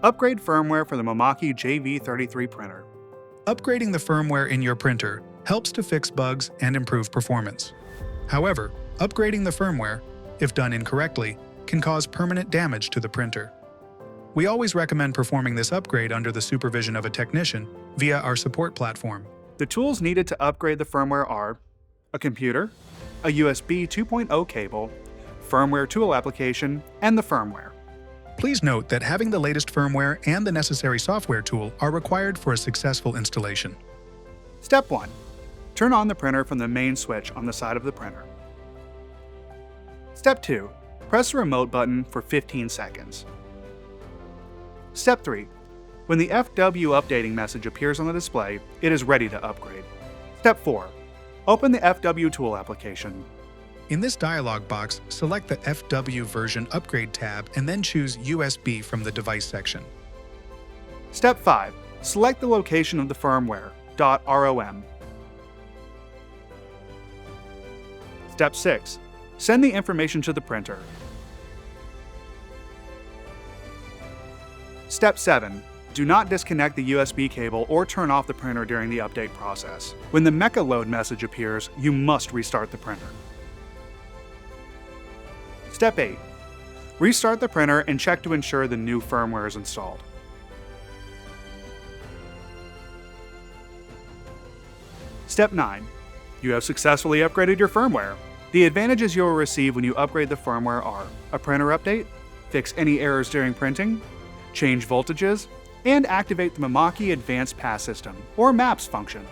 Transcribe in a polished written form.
Upgrade firmware for the Mimaki JV33 printer. Upgrading the firmware in your printer helps to fix bugs and improve performance. However, upgrading the firmware, if done incorrectly, can cause permanent damage to the printer. We always recommend performing this upgrade under the supervision of a technician via our support platform. The tools needed to upgrade the firmware are a computer, a USB 2.0 cable, firmware tool application, and the firmware. Please note that having the latest firmware and the necessary software tool are required for a successful installation. Step 1. Turn on the printer from the main switch on the side of the printer. Step 2. Press the remote button for 15 seconds. Step 3. When the FW updating message appears on the display, it is ready to upgrade. Step 4. Open the FW tool application. In this dialog box, select the FW version upgrade tab and then choose USB from the device section. Step 5. Select the location of the firmware, .rom. Step 6. Send the information to the printer. Step 7. Do not disconnect the USB cable or turn off the printer during the update process. When the Mecha Load message appears, you must restart the printer. Step 8. Restart the printer and check to ensure the new firmware is installed. Step 9. You have successfully upgraded your firmware. The advantages you will receive when you upgrade the firmware are a printer update, fix any errors during printing, change voltages, and activate the Mimaki Advanced Pass System, or MAPS function.